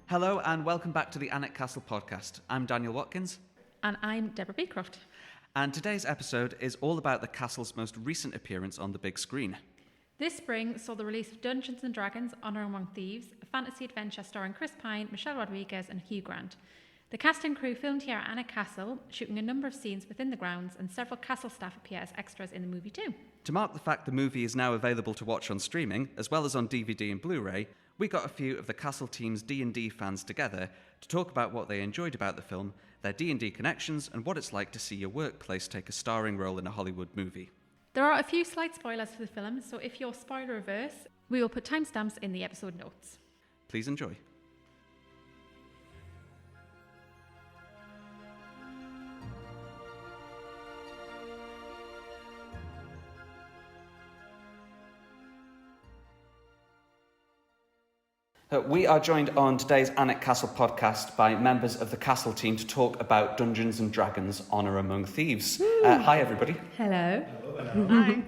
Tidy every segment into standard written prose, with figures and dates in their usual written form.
Hello and welcome back to the Alnwick Castle podcast. I'm Daniel Watkins. And I'm Deborah Beecroft. And today's episode is all about the castle's most recent appearance on the big screen. This spring saw the release of Dungeons and Dragons: Honor Among Thieves, a fantasy adventure starring Chris Pine, Michelle Rodriguez and Hugh Grant. The cast and crew filmed here at Alnwick Castle, shooting a number of scenes within the grounds, and several castle staff appear as extras in the movie too. To mark the fact the movie is now available to watch on streaming, as well as on DVD and Blu Ray, we got a few of the Castle team's D&D fans together to talk about what they enjoyed about the film, their D&D connections, and what it's like to see your workplace take a starring role in a Hollywood movie. There are a few slight spoilers for the film, so if you're spoiler averse, we will put timestamps in the episode notes. Please enjoy. We are joined on today's Alnwick Castle podcast by members of the Castle team to talk about Dungeons and Dragons: Honor Among Thieves. Hi, everybody. Hello. Hi.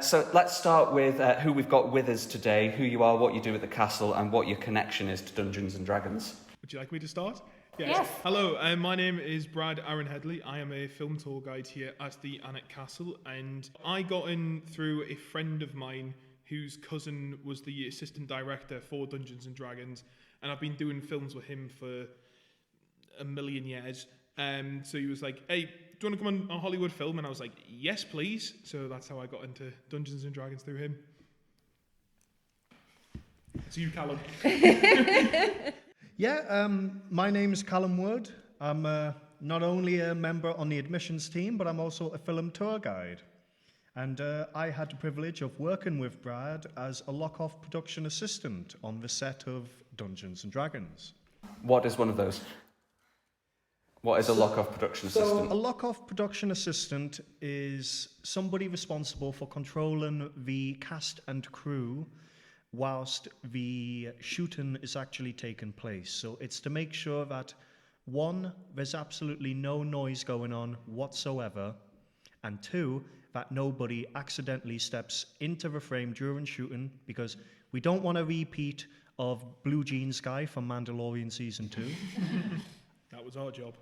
So let's start with who we've got with us today, who you are, what you do at the castle, and what your connection is to Dungeons and Dragons. Would you like me to start? Yes. Hello, my name is Brad Aaron Headley. I am a film tour guide here at the Alnwick Castle, and I got in through a friend of mine whose cousin was the assistant director for Dungeons and Dragons, and I've been doing films with him for a million years. So he was like, "Hey, do you want to come on a Hollywood film?" And I was like, "Yes, please." So that's how I got into Dungeons and Dragons through him. It's you, Callum. My name is Callum Wood. I'm not only a member on the admissions team, but I'm also a film tour guide. And I had the privilege of working with Brad as a lock-off production assistant on the set of Dungeons and Dragons. What is one of those? What is a lock-off production assistant? A lock-off production assistant is somebody responsible for controlling the cast and crew whilst the shooting is actually taking place. So it's to make sure that, one, there's absolutely no noise going on whatsoever, and two, that nobody accidentally steps into the frame during shooting, because we don't want a repeat of Blue Jeans Guy from Mandalorian Season 2. That was our job.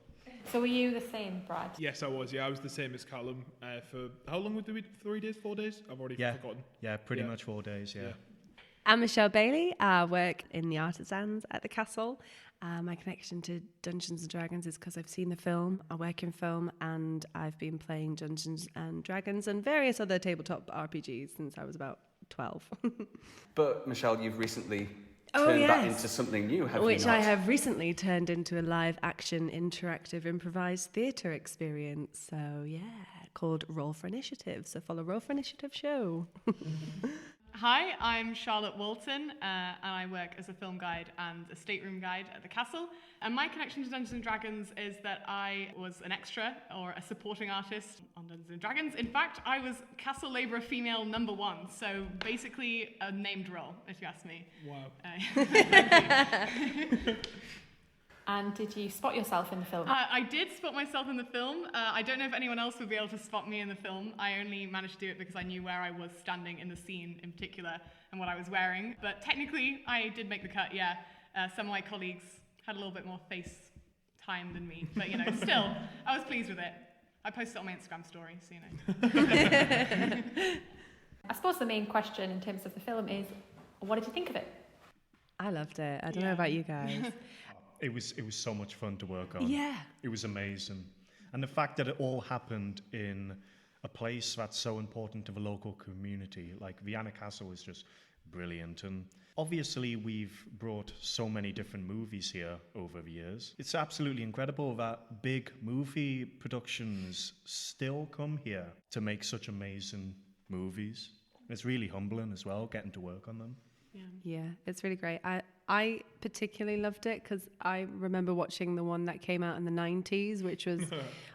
So were you the same, Brad? Yes, I was. Yeah, I was the same as Callum for how long would we? 3 days, 4 days? I've already forgotten. Yeah, pretty much 4 days. Yeah. I'm Michelle Bailey. I work in the artisans at the castle. My connection to Dungeons & Dragons is because I've seen the film, I work in film, and I've been playing Dungeons & Dragons and various other tabletop RPGs since I was about 12. But, Michelle, you've recently turned that into something new, have you not? Which I have recently turned into a live-action, interactive, improvised theatre experience. So, yeah, called Roll for Initiative. So follow Roll for Initiative show. Hi, I'm Charlotte Walton, and I work as a film guide and a stateroom guide at the castle. And my connection to Dungeons & Dragons is that I was an extra or a supporting artist on Dungeons & Dragons. In fact, I was Castle Labourer Female #1, so basically a named role, if you ask me. Wow. And did you spot yourself in the film? I did spot myself in the film. I don't know if anyone else would be able to spot me in the film. I only managed to do it because I knew where I was standing in the scene in particular and what I was wearing. But technically, I did make the cut, yeah. Some of my colleagues had a little bit more face time than me. But, still, I was pleased with it. I posted it on my Instagram story, so I suppose the main question in terms of the film is, what did you think of it? I loved it. I don't know about you guys. It was so much fun to work on. Yeah. It was amazing. And the fact that it all happened in a place that's so important to the local community, like the Alnwick Castle, is just brilliant. And obviously we've brought so many different movies here over the years. It's absolutely incredible that big movie productions still come here to make such amazing movies. It's really humbling as well, getting to work on them. Yeah, it's really great. I particularly loved it because I remember watching the one that came out in the 90s, which was,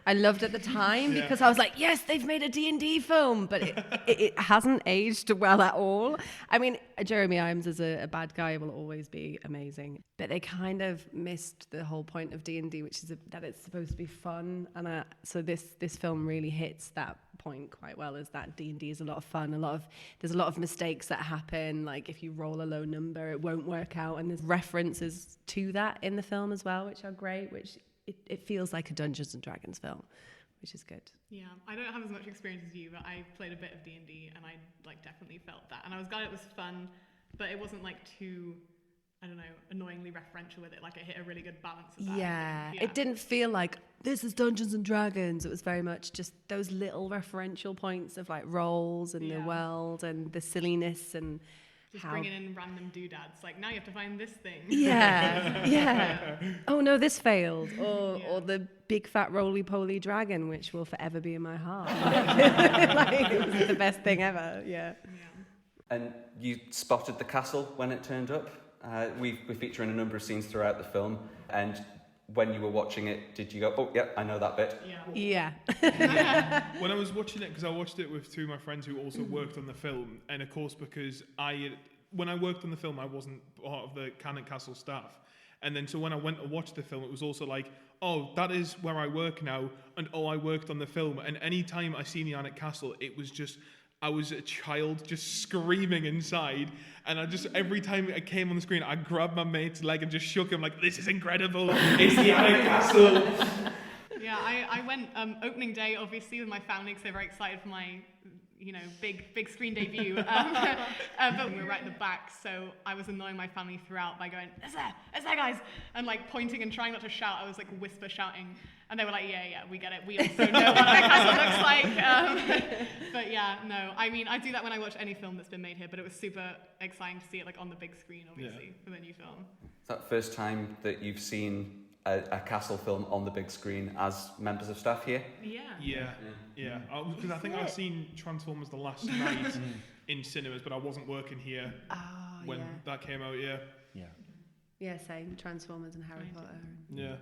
I loved at the time because I was like, yes, they've made a D&D film, but it hasn't aged well at all. I mean, Jeremy Irons as a bad guy will always be amazing, but they kind of missed the whole point of D&D, which is that it's supposed to be fun. And so this film really hits that point quite well, is that D&D is a lot of fun. There's a lot of mistakes that happen. Like if you roll a low number, it won't work out. And there's references to that in the film as well, which are great, which it feels like a Dungeons and Dragons film, which is good. Yeah, I don't have as much experience as you, but I played a bit of D&D and I like definitely felt that. And I was glad it was fun, but it wasn't like too, I don't know, annoyingly referential with it. Like it hit a really good balance of that. Yeah, it didn't feel like this is Dungeons and Dragons. It was very much just those little referential points of like roles and the world and the silliness and just bringing in random doodads. Like now you have to find this thing. Yeah. Oh no, this failed. Or the big fat roly-poly dragon, which will forever be in my heart. Like it was the best thing ever. Yeah. And you spotted the castle when it turned up. We feature in a number of scenes throughout the film, and when you were watching it, did you go, oh, yeah, I know that bit? Yeah. When I was watching it, because I watched it with two of my friends who also worked on the film, and of course, because when I worked on the film, I wasn't part of the Alnwick Castle staff. And then so when I went to watch the film, it was also like, oh, that is where I work now, and oh, I worked on the film. And any time I seen the Alnwick Castle, it was just, I was a child just screaming inside, and I just, every time it came on the screen, I grabbed my mate's leg and just shook him like, this is incredible, it's the Alnwick Castle. Yeah, I went opening day, obviously, with my family, because they're very excited for my, big screen debut. But we were right in the back, so I was annoying my family throughout by going, it's there, guys, and like pointing and trying not to shout. I was like whisper shouting. And they were like, yeah, we get it. We also know what that castle looks like. But yeah, no. I mean, I do that when I watch any film that's been made here, but it was super exciting to see it like on the big screen, obviously, for the new film. Is that the first time that you've seen a castle film on the big screen as members of staff here? Yeah. Yeah. Because I think I've seen Transformers the last night in cinemas, but I wasn't working here when that came out, Yeah, same. Transformers and Harry Potter. Yeah.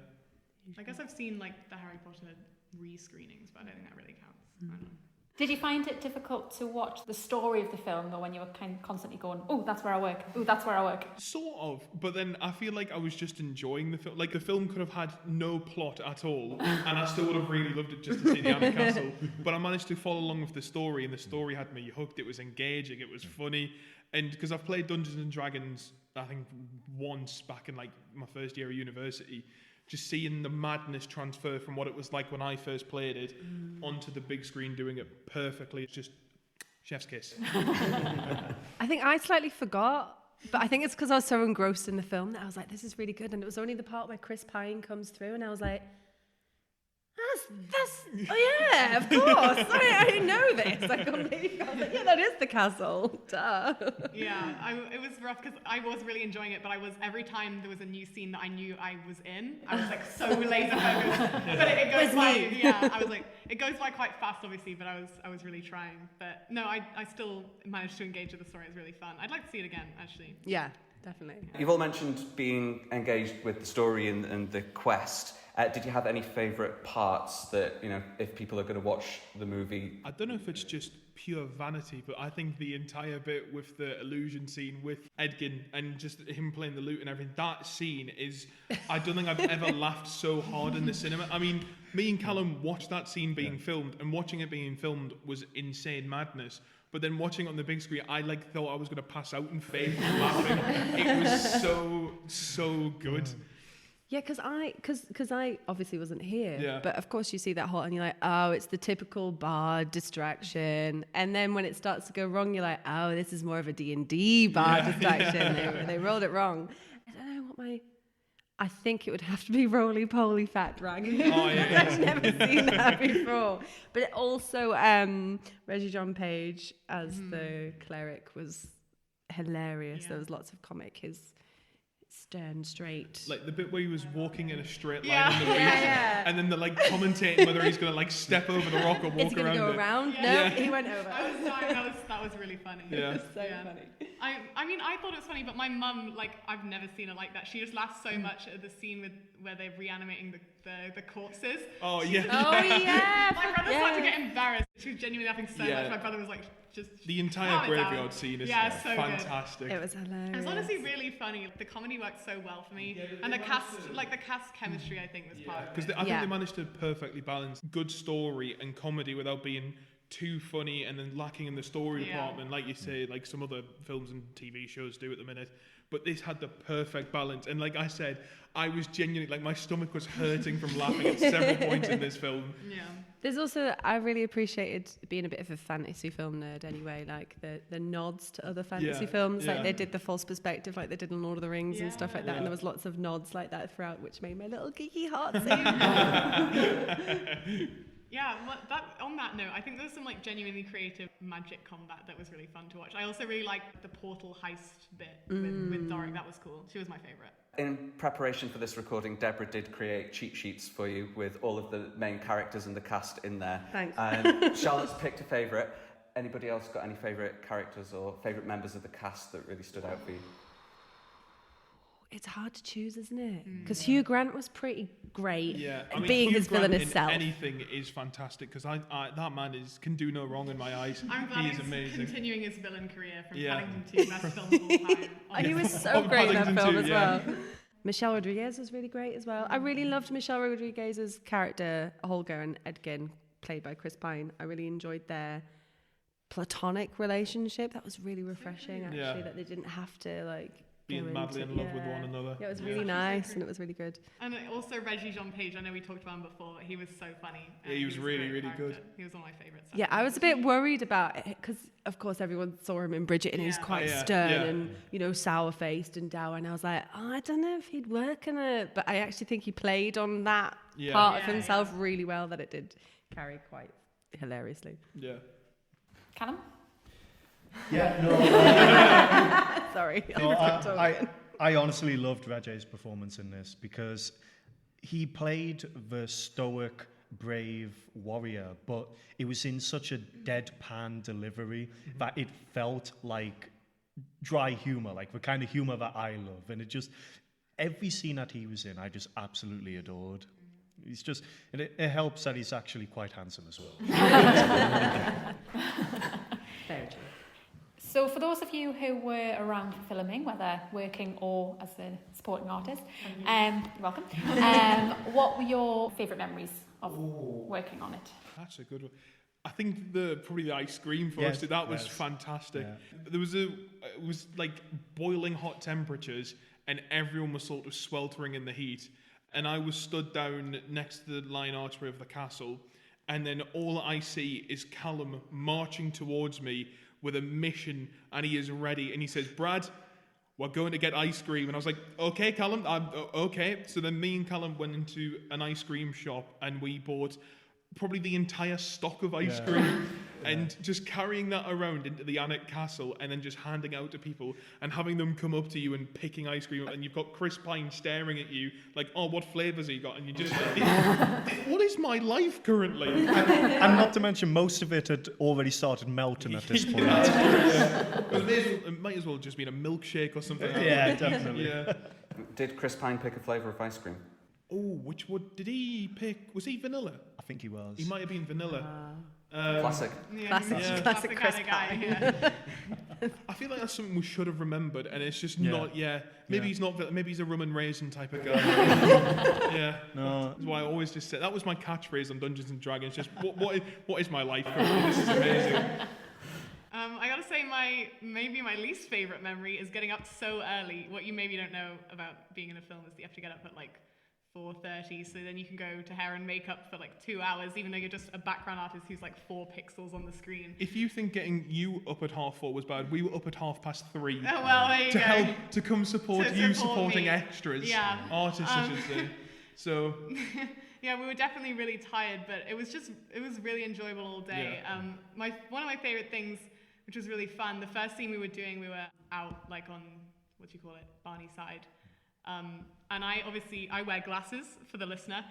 I guess I've seen like the Harry Potter re-screenings, but I don't think that really counts. I don't know. Did you find it difficult to watch the story of the film, or when you were kind of constantly going, oh, that's where I work, oh, that's where I work? Sort of, but then I feel like I was just enjoying the film. Like the film could have had no plot at all, and I still would have really loved it just to see the Alnwick Castle. But I managed to follow along with the story, and the story had me hooked. It was engaging, it was funny, and because I've played Dungeons and Dragons, I think once back in like my first year of university. Just seeing the madness transfer from what it was like when I first played it onto the big screen, doing it perfectly. It's just chef's kiss. I think I slightly forgot, but I think it's because I was so engrossed in the film that I was like, this is really good. And it was only the part where Chris Pine comes through, and I was like, oh yeah, of course. I know this. I completely forgot. Like, yeah, that is the castle. Duh. Yeah, it was rough because I was really enjoying it, but every time there was a new scene that I knew I was in, I was like so laser focused. But it goes by, I was like, it goes by quite fast, obviously, but I was really trying. But no, I still managed to engage with the story. It was really fun. I'd like to see it again, actually. Yeah, definitely. You've all mentioned being engaged with the story and the quest. Did you have any favourite parts that, if people are going to watch the movie? I don't know if it's just pure vanity, but I think the entire bit with the illusion scene with Edgin and just him playing the lute and everything, that scene is, I don't think I've ever laughed so hard in the cinema. I mean, me and Callum watched that scene being filmed, and watching it being filmed was insane madness. But then watching it on the big screen, I thought I was going to pass out and faint from laughing. It was so good. Yeah, because I obviously wasn't here. Yeah. But of course you see that whole, and you're like, oh, it's the typical bard distraction. And then when it starts to go wrong, you're like, oh, this is more of a D&D bard distraction. Yeah. They rolled it wrong. I don't know what I think it would have to be roly-poly fat dragon. Oh, yeah. I've never seen that before. But it also, Reggie John Page as the cleric was hilarious. Yeah. There was lots of comic. His stern, straight. Like the bit where he was walking in a straight line on the beach, and then they're commentating whether he's going to step over the rock or walk Is he around go it. around? Yeah. No, he went over. I was dying. That was really funny. Yeah. So funny. I mean, I thought it was funny, but my mum, I've never seen her like that. She just laughs so much at the scene where they're reanimating the corpses. Oh, yeah. Oh, yeah. My brother started to get embarrassed. She was genuinely laughing so Yeah. much. My brother was like, just The entire calm it graveyard down. scene is so fantastic. It was hilarious. Good. It was honestly really funny. The comedy worked so well for me, and the cast chemistry, I think, was part of it. Because I think they managed to perfectly balance good story and comedy without being too funny and then lacking in the story department, like you say, like some other films and TV shows do at the minute. But this had the perfect balance. And like I said, I was genuinely, like, my stomach was hurting from laughing at several points in this film. Yeah. There's also, I really appreciated being a bit of a fantasy film nerd anyway, like the nods to other fantasy films. Like they did the false perspective like they did in Lord of the Rings and stuff like that. And there was lots of nods like that throughout, which made my little geeky heart sing. Yeah, on that note, I think there was some like genuinely creative magic combat that was really fun to watch. I also really liked the portal heist bit with Doric. That was cool. She was my favourite. In preparation for this recording, Deborah did create cheat sheets for you with all of the main characters and the cast in there. Thanks. Charlotte's picked a favourite. Anybody else got any favourite characters or favourite members of the cast that really stood out for you? It's hard to choose, isn't it? Because Hugh Grant was pretty great, being Hugh his Grant villainous in self. anything is fantastic, because that man can do no wrong in my eyes. I'm glad he is he's amazing. continuing his villain career from Paddington 2, best film of all time. He was so great in that Paddington film 2, as well. Michelle Rodriguez was really great as well. I really loved Michelle Rodriguez's character, Holger and Edgin, played by Chris Pine. I really enjoyed their platonic relationship. That was really refreshing, actually, that they didn't have to, like, being madly in love with one another. Yeah, it was really nice and it was really good. And also Reggie Jean Page, I know we talked about him before, but he was so funny. Yeah, he was really, really good. He was one of my favourites. Yeah, I was a bit worried about it because, of course, everyone saw him in Bridget and he was quite stern and, you know, sour-faced and dour. And I was like, I don't know if he'd work in it. But I actually think he played on that part of himself really well, that it did carry quite hilariously. Yeah. Callum? Yeah, no. Sorry. No, I honestly loved Rajay's performance in this because he played the stoic, brave warrior, but it was in such a deadpan delivery that it felt like dry humor, like the kind of humor that I love. And it just, every scene that he was in, I just absolutely adored. He's just, and it helps that he's actually quite handsome as well. Very true. So for those of you who were around for filming, whether working or as a supporting artist, welcome. What were your favourite memories of working on it? That's a good one. I think probably the ice cream for us, that was fantastic. Yeah. There was it was like boiling hot temperatures and everyone was sort of sweltering in the heat. And I was stood down next to the line archway of the castle, and then all I see is Callum marching towards me with a mission, and he is ready. And he says, Brad, we're going to get ice cream. And I was like, okay, Callum, okay. So then me and Callum went into an ice cream shop, and we bought probably the entire stock of ice cream and just carrying that around into the Alnwick Castle and then just handing out to people and having them come up to you and picking ice cream, and you've got Chris Pine staring at you like, oh, what flavours he got? And you just what is my life currently? And not to mention, most of it had already started melting at this point. It might as well just been a milkshake or something. Yeah, definitely. Yeah. Did Chris Pine pick a flavour of ice cream? Oh, which one did he pick? Was he vanilla? I think he was. He might have been vanilla. Classic. Classic Chris Pine. Yeah. I feel like that's something we should have remembered, and it's just not. Maybe he's not. Maybe he's a rum and raisin type of guy. No. That's why I always just said that was my catchphrase on Dungeons and Dragons. Just what is my life? This is amazing. I gotta say, maybe my least favourite memory is getting up so early. What you maybe don't know about being in a film is that you have to get up at like 4:30, so then you can go to hair and makeup for like 2 hours, even though you're just a background artist who's like 4 pixels on the screen. If you think getting you up at 4:30 was bad, we were up at 3:30. Oh well, there you go. Help to come support To you support supporting me. extras, artists, I should say. So. Yeah, we were definitely really tired, but it was really enjoyable all day. Yeah. One of my favourite things, which was really fun, the first scene we were doing, we were out like on, what do you call it, Barney side. And I wear glasses for the listener.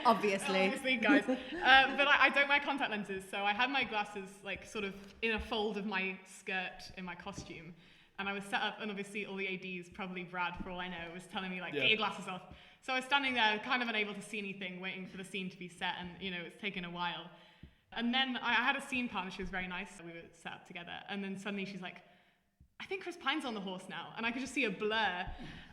Obviously, guys. But I don't wear contact lenses, so I had my glasses like sort of in a fold of my skirt in my costume. And I was set up, and obviously all the ADs, probably Brad for all I know, was telling me like, get your glasses off. So I was standing there kind of unable to see anything, waiting for the scene to be set, and it's taken a while. And then I had a scene partner, she was very nice, we were set up together, and then suddenly she's like, I think Chris Pine's on the horse now. And I could just see a blur.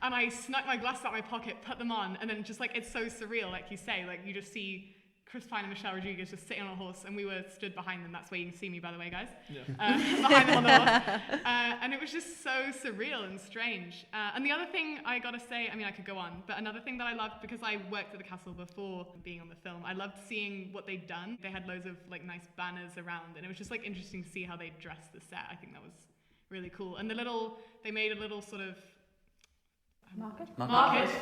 And I snuck my glasses out of my pocket, put them on, and then just like, it's so surreal, like you say, like you just see Chris Pine and Michelle Rodriguez just sitting on a horse, and we were stood behind them. That's where you can see me, by the way, guys. Yeah. Behind them on the horse. And it was just so surreal and strange. And the other thing I gotta say, I mean, I could go on, but another thing that I loved, because I worked at the castle before being on the film, I loved seeing what they'd done. They had loads of like nice banners around, and it was just like interesting to see how they dressed the set. I think that was really cool. And they made a little sort of market.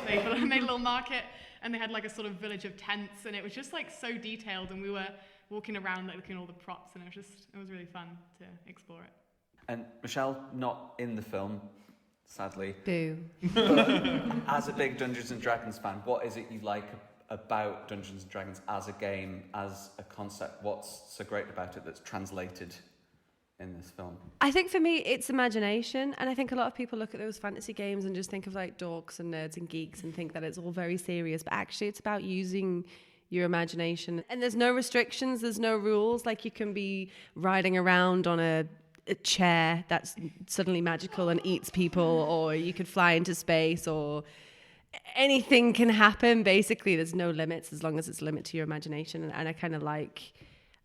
They made a little market, and they had like a sort of village of tents, and it was just like so detailed, and we were walking around like looking at all the props, and it was really fun to explore it. And Michelle, not in the film, sadly. Boo. But as a big Dungeons and Dragons fan, what is it you like about Dungeons and Dragons as a game, as a concept? What's so great about it that's translated in this film? I think for me, it's imagination. And I think a lot of people look at those fantasy games and just think of like dorks and nerds and geeks and think that it's all very serious. But actually, it's about using your imagination. And there's no restrictions, there's no rules. Like you can be riding around on a chair that's suddenly magical and eats people, or you could fly into space, or anything can happen. Basically, there's no limits as long as it's a limit to your imagination. And I kind of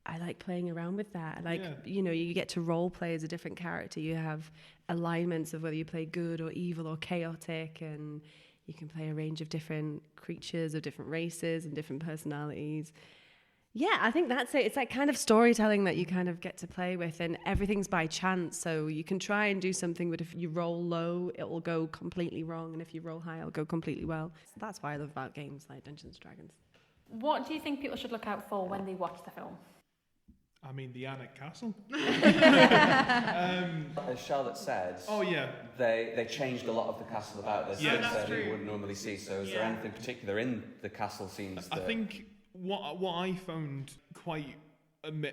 I like playing around with that. You get to role play as a different character. You have alignments of whether you play good or evil or chaotic, and you can play a range of different creatures of different races and different personalities. Yeah, I think that's it. It's that kind of storytelling that you kind of get to play with, and everything's by chance. So you can try and do something, but if you roll low, it will go completely wrong. And if you roll high, it'll go completely well. So that's what I love about games like Dungeons & Dragons. What do you think people should look out for when they watch the film? I mean, the Alnwick Castle. As Charlotte said, they changed a lot of the castle about. There's things that you wouldn't normally see. So is there anything particular in the castle scenes? I think what I found quite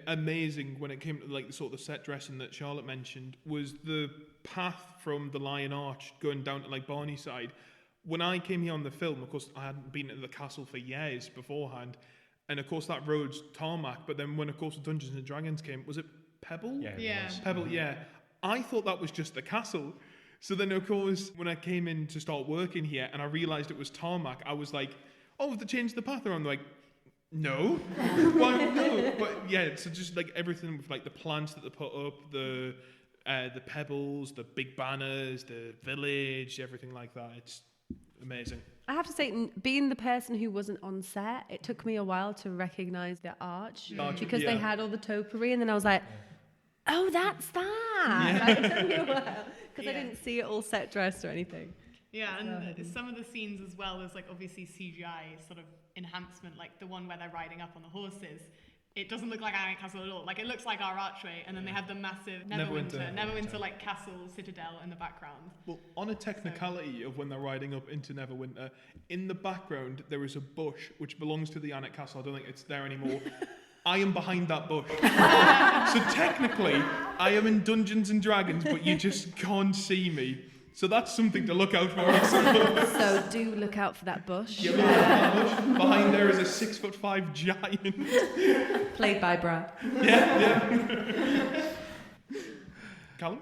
amazing when it came to like the sort of set dressing that Charlotte mentioned was the path from the Lion Arch going down to like Barneyside. When I came here on the film, of course, I hadn't been to the castle for years beforehand. And of course, that road's tarmac. But then when, of course, Dungeons and Dragons came, was it Pebble? Yeah. Pebble, yeah. I thought that was just the castle. So then, of course, when I came in to start working here and I realised it was tarmac, I was like, oh, have they changed the path around? They're like, no. Why no? But yeah, so just like everything with like the plants that they put up, the pebbles, the big banners, the village, everything like that. It's amazing. I have to say, being the person who wasn't on set, it took me a while to recognise the arch because they had all the topiary, and then I was like, oh, that's that. Like, it took me a while because I didn't see it all set dressed or anything. Yeah, and some of the scenes as well, there's like obviously CGI sort of enhancement, like the one where they're riding up on the horses. It doesn't look like Alnwick Castle at all. Like, it looks like our archway, and then they have the massive Neverwinter like castle citadel in the background. Well, on a technicality of when they're riding up into Neverwinter, in the background there is a bush which belongs to the Alnwick Castle. I don't think it's there anymore. I am behind that bush. So technically, I am in Dungeons and Dragons, but you just can't see me. So that's something to look out for. So do look out for that bush. Yeah, that bush. Behind there is a 6'5" giant. Played by Brad. Yeah. Callum?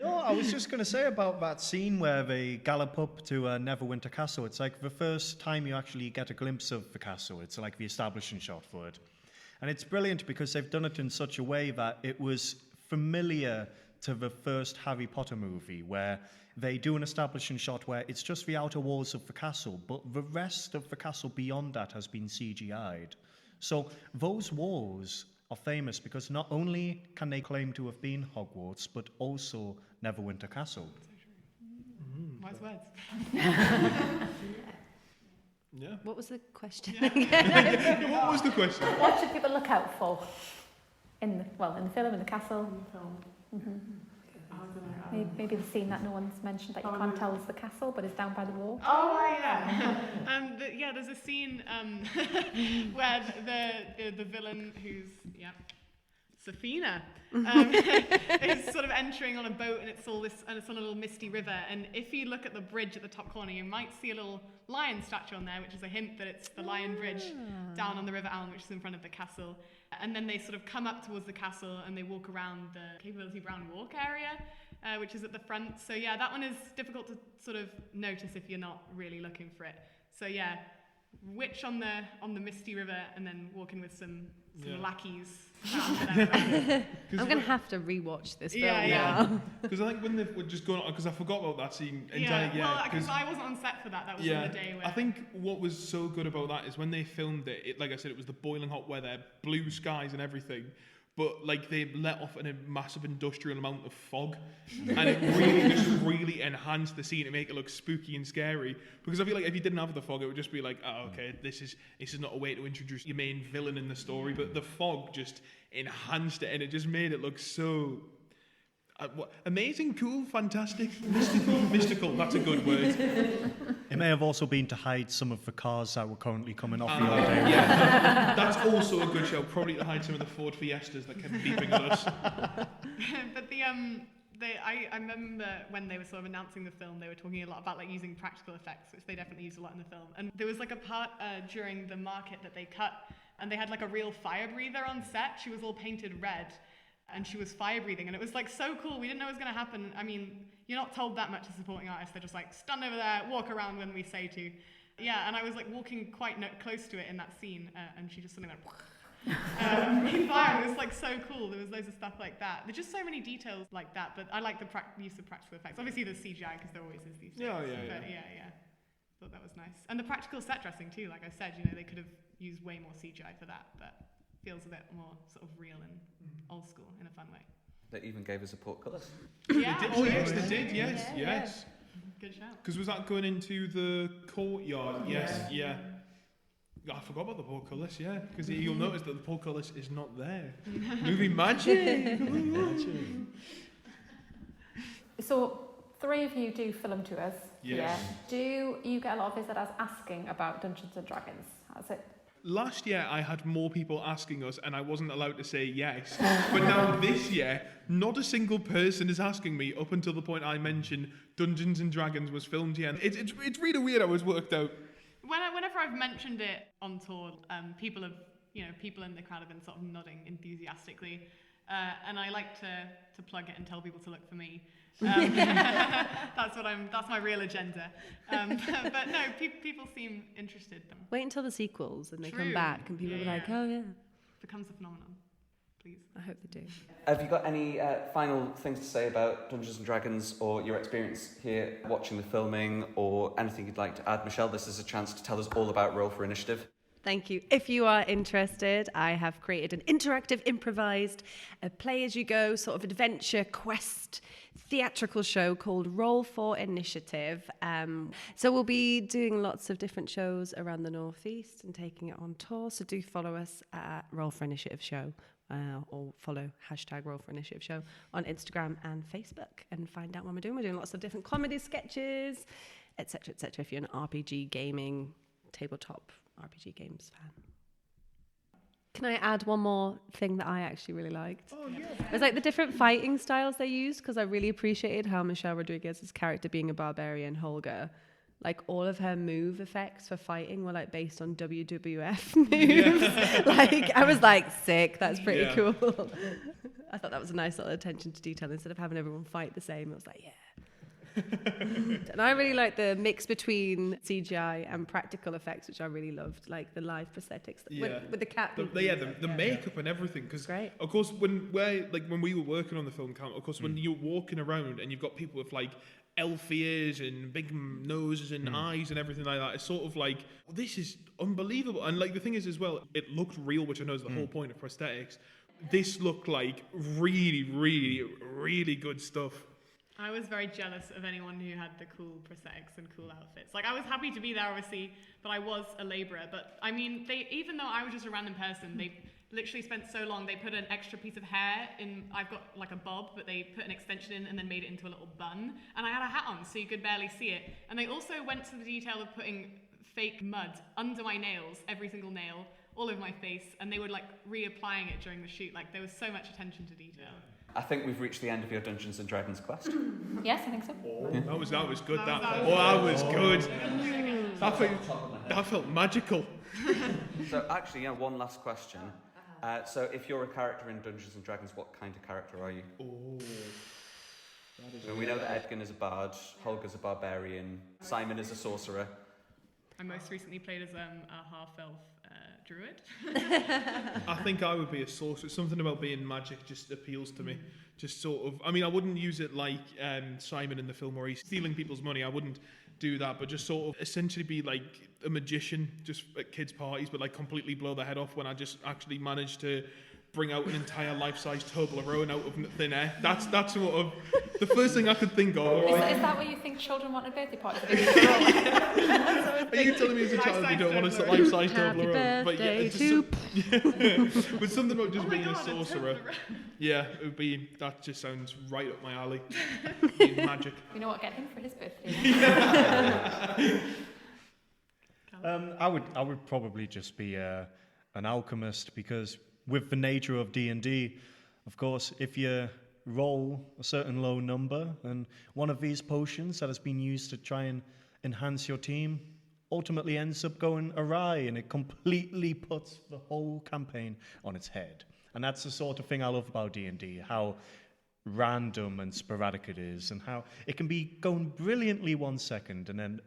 No, I was just going to say about that scene where they gallop up to Neverwinter Castle. It's like the first time you actually get a glimpse of the castle. It's like the establishing shot for it. And it's brilliant because they've done it in such a way that it was familiar to the first Harry Potter movie, where they do an establishing shot where it's just the outer walls of the castle, but the rest of the castle beyond that has been CGI'd. So those walls are famous because not only can they claim to have been Hogwarts, but also Neverwinter Castle. Wise words. Yeah. What was the question? What was the question? What should people look out for in the film, in the castle? Maybe the scene that no one's mentioned that you can't tell is the castle, but is down by the wall. Oh, yeah. There's a scene where the villain, who's, Safina, is sort of entering on a boat, and it's on a little misty river. And if you look at the bridge at the top corner, you might see a little lion statue on there, which is a hint that it's the Lion Bridge down on the River Aln, which is in front of the castle. And then they sort of come up towards the castle and they walk around the Capability Brown Walk area, which is at the front. So yeah, that one is difficult to sort of notice if you're not really looking for it. So yeah, witch on the misty river, and then walking with some lackeys. I'm going to have to rewatch this film now. Because I think when they were just going on, because I forgot about that scene entirely. Well, because I wasn't on set for that. That was on the day where... I think what was so good about that is when they filmed it, like I said, it was the boiling hot weather, blue skies and everything. But like they let off a massive industrial amount of fog, and it really enhanced the scene to make it look spooky and scary. Because I feel like if you didn't have the fog, it would just be like, oh, okay, this is not a way to introduce your main villain in the story. But the fog just enhanced it, and it just made it look so amazing, cool, fantastic, mystical. That's a good word. It may have also been to hide some of the cars that were currently coming off the old area. Yeah, that's also a good show. Probably to hide some of the Ford Fiestas that kept beeping at us. But I remember when they were sort of announcing the film, they were talking a lot about like using practical effects, which they definitely used a lot in the film. And there was like a part during the market that they cut, and they had like a real fire breather on set. She was all painted red, and she was fire breathing, and it was like so cool. We didn't know it was going to happen. I mean, you're not told that much as supporting artists. They're just like, stand over there, walk around when we say to. Yeah, and I was like walking quite close to it in that scene, and she just suddenly went in fire. It was like so cool. There was loads of stuff like that. There's just so many details like that, but I like the use of practical effects. Obviously there's CGI because there always is these days. Yeah. Thought that was nice. And the practical set dressing too, like I said, they could have used way more CGI for that, but feels a bit more sort of real and old school in a fun way. They even gave us a portcullis. Yeah. Yes, they did. Yes. Good shout. Because was that going into the courtyard? Yes. Yeah. I forgot about the portcullis. Yeah, because you'll notice that the portcullis is not there. Movie magic. So 3 of you do film tours. Yes. Yeah. Do you get a lot of visitors asking about Dungeons and Dragons? How's it? Last year, I had more people asking us, and I wasn't allowed to say yes. But now this year, not a single person is asking me up until the point I mentioned Dungeons and Dragons was filmed here. It's really weird how it's worked out. Whenever I've mentioned it on tour, people in the crowd have been sort of nodding enthusiastically, and I like to plug it and tell people to look for me. That's my real agenda. But no, people seem interested. Wait until the sequels and they True. come back and people are like, oh yeah. Becomes a phenomenon. Please. I hope they do. Have you got any final things to say about Dungeons and Dragons or your experience here watching the filming, or anything you'd like to add? Michelle, this is a chance to tell us all about Roll for Initiative. Thank you. If you are interested, I have created an interactive, improvised, play-as-you-go sort of adventure quest theatrical show called Roll for Initiative. So we'll be doing lots of different shows around the Northeast and taking it on tour. So do follow us at Roll for Initiative Show, or follow #Roll for Initiative Show on Instagram and Facebook and find out what we're doing. We're doing lots of different comedy sketches, etc., etc. If you're an RPG gaming, tabletop RPG games fan. Can I add one more thing that I actually really liked? Oh, yeah. It was like the different fighting styles they used, because I really appreciated how Michelle Rodriguez's character, being a barbarian, Holger, like all of her move effects for fighting were like based on WWF moves. Yeah. Like I was like, sick, that's pretty Yeah. cool. I thought that was a nice little attention to detail. Instead of having everyone fight the same, it was like, yeah. And I really like the mix between CGI and practical effects, which I really loved, like the live prosthetics with the cat. The makeup and everything. Because Great. of course, when we were working on the film, Callum, of course, when you're walking around and you've got people with like elf ears and big noses and eyes and everything like that, it's sort of like, well, this is unbelievable. And like the thing is as well, it looked real, which I know is the whole point of prosthetics. This looked like really, really, really good stuff. I was very jealous of anyone who had the cool prosthetics and cool outfits. Like, I was happy to be there, obviously, but I was a labourer. But, I mean, even though I was just a random person, they literally spent so long, they put an extra piece of hair in, I've got like a bob, but they put an extension in and then made it into a little bun. And I had a hat on, so you could barely see it. And they also went to the detail of putting fake mud under my nails, every single nail, all over my face, and they were, like, reapplying it during the shoot. Like, there was so much attention to detail. I think we've reached the end of your Dungeons and Dragons quest. Yes, I think so. That was good. That was good. That felt magical. So actually, one last question. So if you're a character in Dungeons and Dragons, what kind of character are you? So we know that Edgin is a bard, Holger's a barbarian, Simon is a sorcerer. I most recently played as a half-elf druid. I think I would be a sorcerer. Something about being magic just appeals to me. Just sort of, I mean, I wouldn't use it like Simon in the film where he's stealing people's money. I wouldn't do that, but just sort of essentially be like a magician just at kids' parties, but like completely blow their head off when I just actually managed to bring out an entire life-size Toblerone out of thin air. That's sort of the first thing I could think of. Right? Is that what you think children want at birthday parties? Are you telling me as a child you don't want a life-size Toblerone? But yeah, it's just but something about just being a sorcerer. Yeah, it would be. That just sounds right up my alley. Being magic. You know what? Get him for his birthday. I would probably just be an alchemist, because with the nature of D&D, of course, if you roll a certain low number, and one of these potions that has been used to try and enhance your team ultimately ends up going awry, and it completely puts the whole campaign on its head. And that's the sort of thing I love about D&D, how random and sporadic it is, and how it can be going brilliantly 1 second and then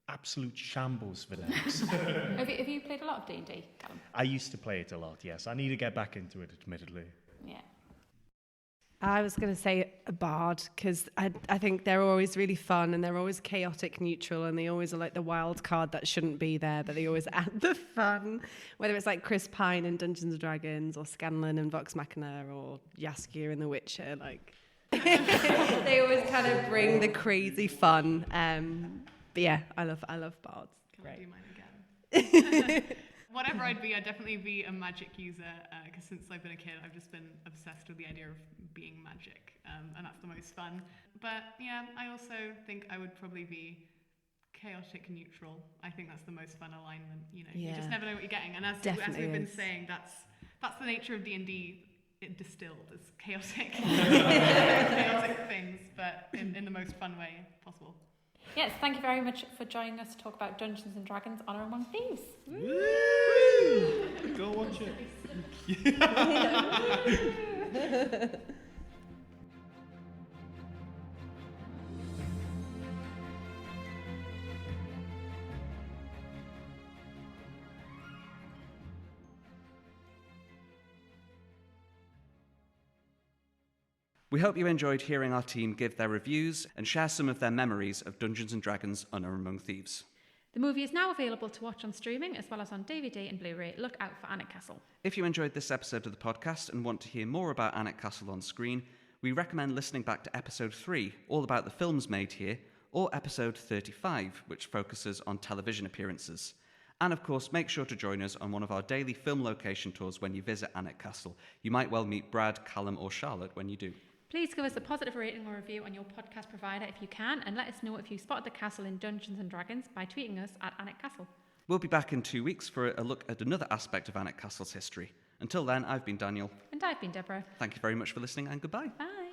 absolute shambles for the next. Have you played a lot of D&D, Callum? I used to play it a lot, yes. I need to get back into it, admittedly. Yeah. I was going to say a bard, because I think they're always really fun, and they're always chaotic neutral, and they always are like the wild card that shouldn't be there, but they always add the fun. Whether it's like Chris Pine in Dungeons and Dragons, or Scanlan in Vox Machina, or Jaskier in The Witcher, like they always kind of bring the crazy fun. But yeah, I love bards. Can I do mine again? Whatever I'd definitely be a magic user, because since I've been a kid, I've just been obsessed with the idea of being magic, and that's the most fun. But yeah, I also think I would probably be chaotic neutral. I think that's the most fun alignment. You know, you just never know what you're getting, and as we've been saying, that's the nature of D&D. It distilled as chaotic, chaotic things, but in the most fun way possible. Yes, thank you very much for joining us to talk about Dungeons and Dragons Honor Among Thieves. Woo! Go watch it. We hope you enjoyed hearing our team give their reviews and share some of their memories of Dungeons & Dragons Honor Among Thieves. The movie is now available to watch on streaming as well as on DVD and Blu Ray. Look out for Alnwick Castle. If you enjoyed this episode of the podcast and want to hear more about Alnwick Castle on screen, we recommend listening back to episode 3, all about the films made here, or episode 35, which focuses on television appearances. And of course, make sure to join us on one of our daily film location tours when you visit Alnwick Castle. You might well meet Brad, Callum or Charlotte when you do. Please give us a positive rating or review on your podcast provider if you can, and let us know if you spotted the castle in Dungeons & Dragons by tweeting us at Alnwick Castle. We'll be back in 2 weeks for a look at another aspect of Alnwick Castle's history. Until then, I've been Daniel. And I've been Deborah. Thank you very much for listening, and goodbye. Bye.